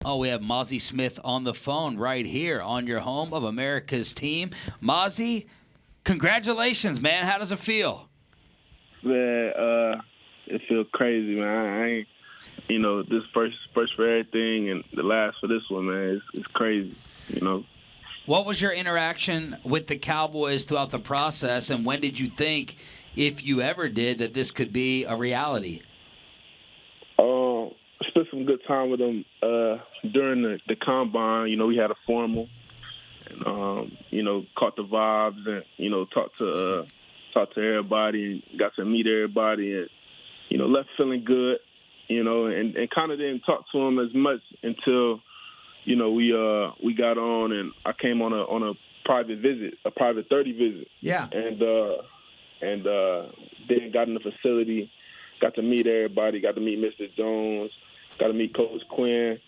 Oh, we have Mazi Smith on the phone right here on your home of America's team. Mazi, congratulations, man. How does it feel? Man, it feels crazy, man. I ain't, this first for everything and the last for this one, man. It's crazy, What was your interaction with the Cowboys throughout the process, and when did you think, if you ever did, that this could be a reality? Spent some good time with them during the combine. We had a formal, and caught the vibes, and talked to everybody, and got to meet everybody, and left feeling good, and kind of didn't talk to them as much until we got on, and I came on a private visit, a private 30 visit. Yeah, and then got in the facility, got to meet everybody, got to meet Mr. Jones. Got to meet Coach Quinn,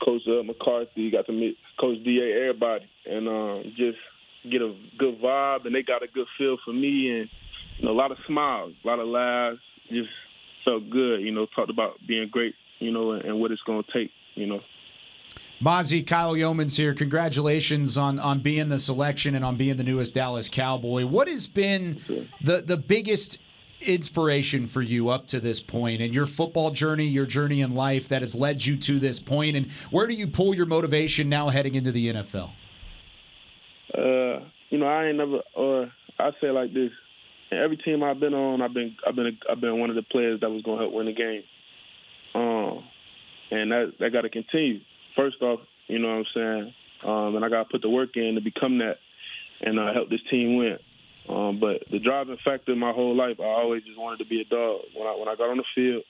Coach McCarthy, got to meet Coach D.A., everybody, and just get a good vibe, and they got a good feel for me, and a lot of smiles, a lot of laughs, just felt good, talked about being great, and what it's going to take, Mazi, Kyle Yeomans here. Congratulations on being the selection and on being the newest Dallas Cowboy. What has been the biggest inspiration for you up to this point and your football journey, your journey in life that has led you to this point, and where do you pull your motivation now heading into the NFL? I ain't never, or I say it like this: every team I've been on, I've been one of the players that was gonna help win the game, and that got to continue. First off, you know what I'm saying, and I got to put the work in to become that and help this team win. But the driving factor my whole life, I always just wanted to be a dog. When I got on the field,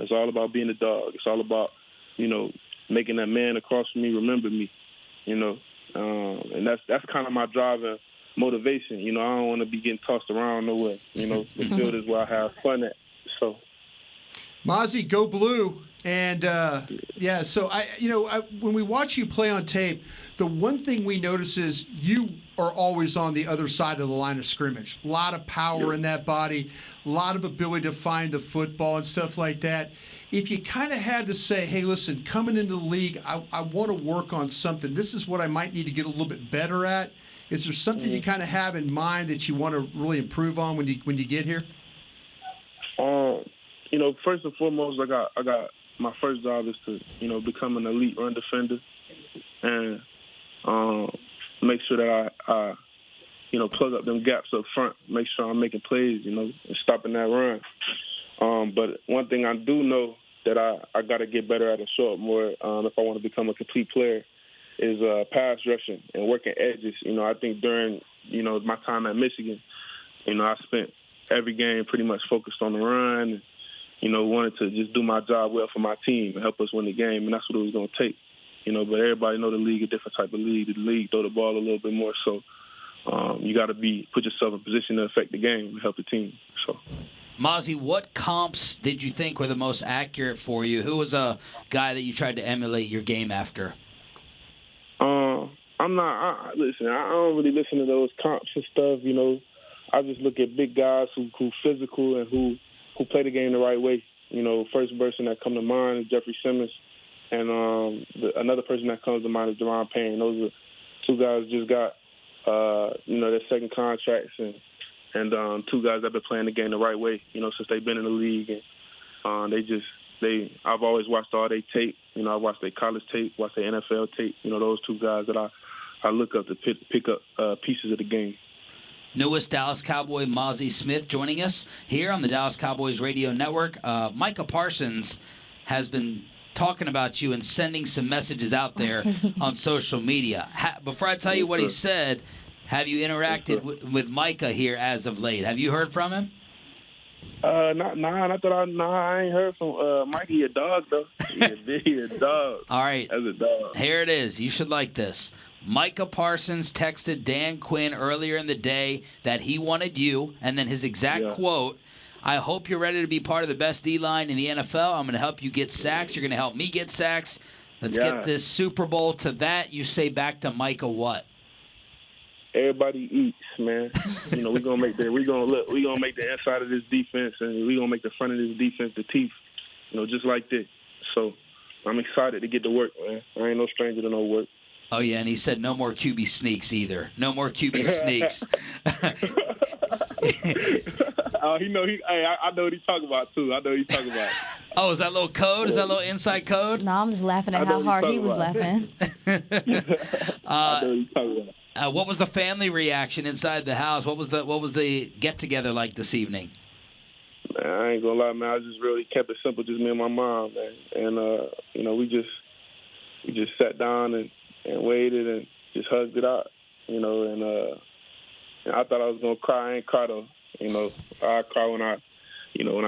it's all about being a dog. It's all about, making that man across from me remember me, and that's kind of my driving motivation. I don't want to be getting tossed around nowhere. The field is where I have fun at. So, Mazi, go blue. And, so when we watch you play on tape, the one thing we notice is you are always on the other side of the line of scrimmage. A lot of power in that body, a lot of ability to find the football and stuff like that. If you kind of had to say, hey, listen, coming into the league, I want to work on something. This is what I might need to get a little bit better at. Is there something you kind of have in mind that you want to really improve on when you get here? First and foremost, I got my first job is to, become an elite run defender and make sure that I plug up them gaps up front, make sure I'm making plays, and stopping that run. But one thing I do know that I got to get better at and show up more if I want to become a complete player is pass rushing and working edges. I think during, my time at Michigan, I spent every game pretty much focused on the run and, wanted to just do my job well for my team and help us win the game, and that's what it was going to take. But everybody know the league a different type of league. The league throw the ball a little bit more, so you got to put yourself in position to affect the game and help the team. So, Mazi, what comps did you think were the most accurate for you? Who was a guy that you tried to emulate your game after? I'm not. Listen, I don't really listen to those comps and stuff. I just look at big guys who physical and who play the game the right way. First person that come to mind is Jeffrey Simmons, and another person that comes to mind is Deron Payne. Those are two guys just got their second contracts, and two guys that have been playing the game the right way. Since they've been in the league, and I've always watched all their tape. I watched their college tape, watched their NFL tape. Those two guys that I look up to pick up pieces of the game. Newest Dallas Cowboy Mazi Smith joining us here on the Dallas Cowboys Radio Network. Micah Parsons has been talking about you and sending some messages out there on social media. Before I tell you what he said, have you interacted with Micah here as of late? Have you heard from him? I ain't heard from Mike. He a dog, though. He a dog. All right. As a dog. Here it is. You should like this. Micah Parsons texted Dan Quinn earlier in the day that he wanted you, and then his exact quote, I hope you're ready to be part of the best D-line in the NFL. I'm going to help you get sacks. You're going to help me get sacks. Let's get this Super Bowl to that. You say back to Micah what? Everybody eats, man. We're gonna make the inside of this defense, and we're gonna make the front of this defense the teeth. Just like that. So, I'm excited to get to work, man. I ain't no stranger to no work. Oh, yeah, and he said no more QB sneaks either. No more QB sneaks. He know I know what he's talking about, too. I know what he's talking about. Oh, is that a little code? Is that a little inside code? No, I'm just laughing at how hard he was laughing. I know what he's talking about. What was the family reaction inside the house? What was the get-together like this evening? Man, I ain't gonna lie, man. I just really kept it simple, just me and my mom, man. And we just sat down and waited and just hugged it out, and I thought I was gonna cry. I ain't cry though, I cry when I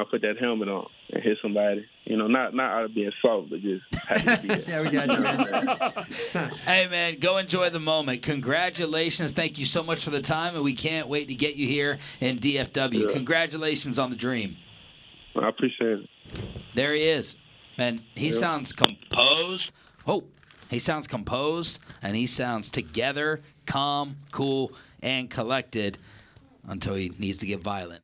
put that helmet on and hit somebody, not out of being soft, but just happy to be there. Yeah, we got you, man. Hey, man, go enjoy the moment. Congratulations. Thank you so much for the time, and we can't wait to get you here in DFW. Yeah. Congratulations on the dream. I appreciate it. There he is. Man, he sounds composed. Oh, he sounds composed, and he sounds together, calm, cool, and collected until he needs to get violent.